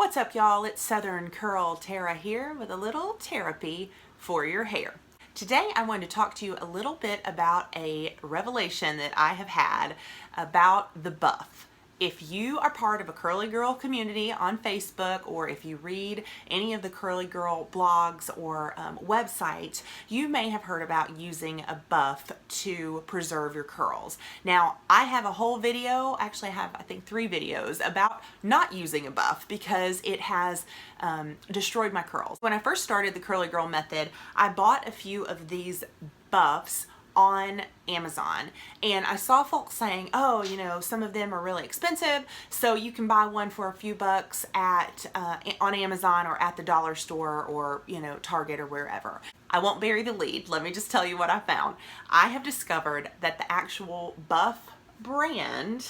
What's up, y'all? It's Southern Curl Tara here with a little therapy for your hair. Today I wanted to talk to you a little bit about a revelation that I have had about the buff. If you are part of a curly girl community on Facebook, or if you read any of the curly girl blogs or websites, you may have heard about using a buff to preserve your curls. Now, I have a whole video, actually I have I think 3 videos about not using a buff because it has destroyed my curls. When I first started the curly girl method, I bought a few of these buffs on Amazon, and I saw folks saying, oh, you know, some of them are really expensive, so you can buy one for a few bucks at on Amazon or at the dollar store or, you know, Target or wherever. I won't bury the lead. Let me just tell you what I found. I have discovered that the actual buff brand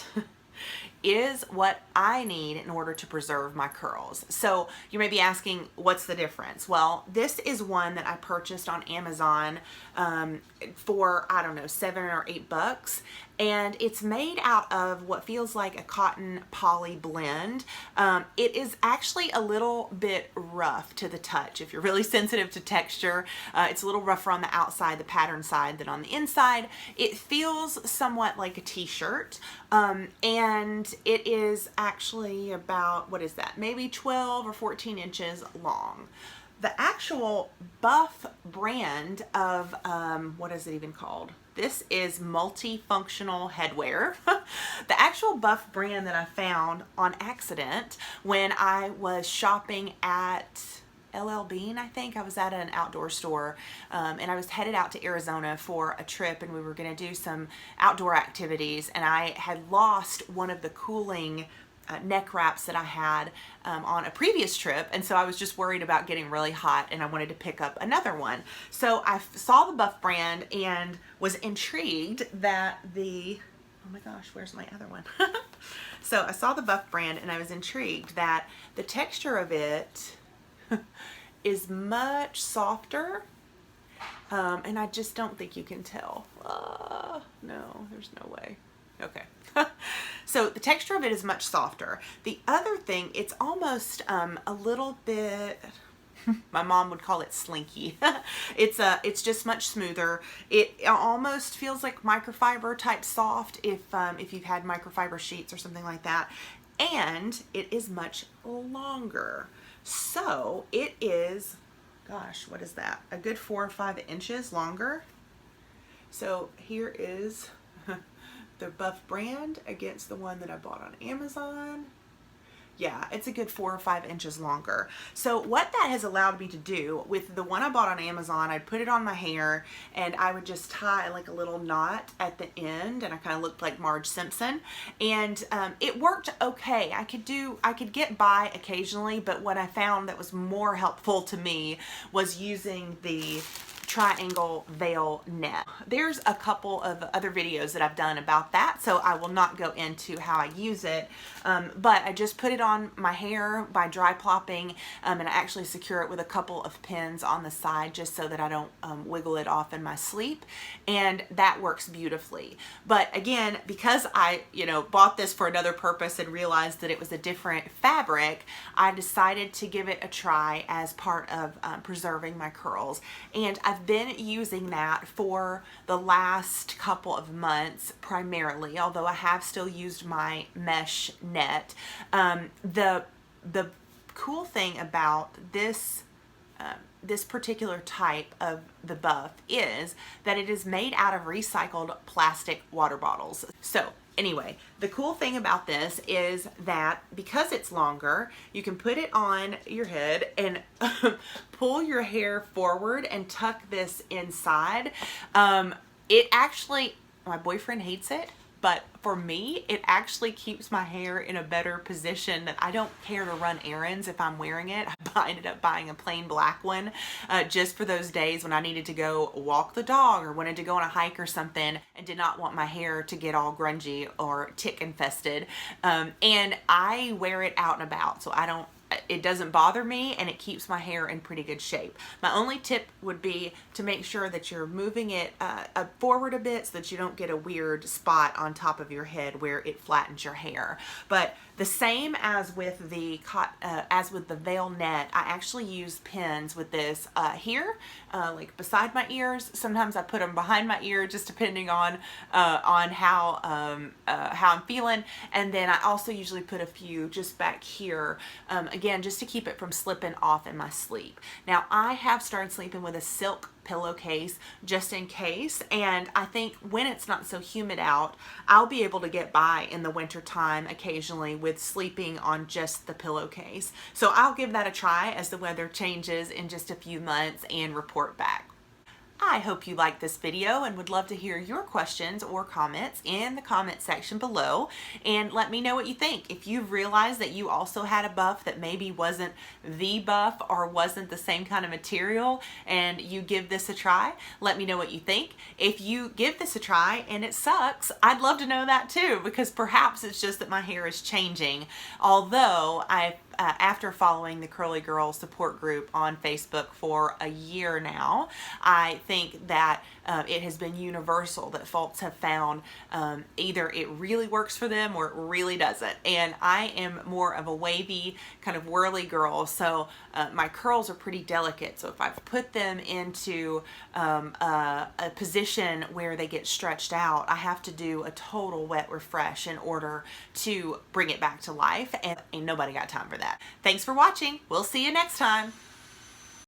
is what I need in order to preserve my curls. So you may be asking, what's the difference? Well, this is one that I purchased on Amazon for, I don't know, $7 or $8, and it's made out of what feels like a cotton poly blend. It is actually a little bit rough to the touch. If you're really sensitive to texture, it's a little rougher on the outside, the pattern side, than on the inside. It feels somewhat like a t-shirt, and it is actually about, what is that, maybe 12 or 14 inches long. The actual buff brand of, what is it even called? This is multifunctional headwear. The actual buff brand that I found on accident when I was shopping at LL Bean, I think. I was at an outdoor store, and I was headed out to Arizona for a trip, and we were going to do some outdoor activities, and I had lost one of the cooling neck wraps that I had on a previous trip, and so I was just worried about getting really hot, and I wanted to pick up another one. So I saw the buff brand and was intrigued that the, oh my gosh, where's my other one? So I saw the buff brand and I was intrigued that the texture of it is much softer, and I just don't think you can tell. No, there's no way. Okay. So the texture of it is much softer. The other thing, it's almost a little bit, my mom would call it slinky. It's just much smoother. It almost feels like microfiber type soft if you've had microfiber sheets or something like that. And it is much longer. So it is, gosh, what is that? A good 4 or 5 inches longer. So here is the buff brand against the one that I bought on Amazon. Yeah, it's a good 4 or 5 inches longer. So what that has allowed me to do with the one I bought on Amazon, I'd put it on my hair and I would just tie like a little knot at the end, and I kind of looked like Marge Simpson, and it worked okay. I could get by occasionally, but what I found that was more helpful to me was using the triangle veil net. There's a couple of other videos that I've done about that, so I will not go into how I use it, but I just put it on my hair by dry plopping, and I actually secure it with a couple of pins on the side just so that I don't wiggle it off in my sleep, and that works beautifully. But again, because I bought this for another purpose and realized that it was a different fabric, I decided to give it a try as part of preserving my curls, and I've been using that for the last couple of months primarily, although I have still used my mesh net. The cool thing about this particular type of the buff is that it is made out of recycled plastic water bottles. So anyway, the cool thing about this is that because it's longer, you can put it on your head and pull your hair forward and tuck this inside. It actually, my boyfriend hates it, but for me, it actually keeps my hair in a better position that I don't care to run errands if I'm wearing it. I ended up buying a plain black one just for those days when I needed to go walk the dog or wanted to go on a hike or something and did not want my hair to get all grungy or tick infested. And I wear it out and about, so it doesn't bother me, and it keeps my hair in pretty good shape. My only tip would be to make sure that you're moving it forward a bit so that you don't get a weird spot on top of your head where it flattens your hair. But The same as with the veil net, I actually use pins with this here, like beside my ears. Sometimes I put them behind my ear, just depending on how I'm feeling. And then I also usually put a few just back here, again, just to keep it from slipping off in my sleep. Now, I have started sleeping with a silk pillowcase just in case, and I think when it's not so humid out, I'll be able to get by in the winter time occasionally with sleeping on just the pillowcase. So I'll give that a try as the weather changes in just a few months and report back. I hope you liked this video and would love to hear your questions or comments in the comment section below, and let me know what you think. If you've realized that you also had a buff that maybe wasn't the buff or wasn't the same kind of material and you give this a try, let me know what you think. If you give this a try and it sucks, I'd love to know that too, because perhaps it's just that my hair is changing. Although after following the Curly Girl support group on Facebook for a year now, I think that it has been universal that folks have found either it really works for them or it really doesn't. And I am more of a wavy kind of whirly girl, so my curls are pretty delicate. So if I've put them into a position where they get stretched out, I have to do a total wet refresh in order to bring it back to life, and ain't nobody got time for that. Thanks for watching. We'll see you next time.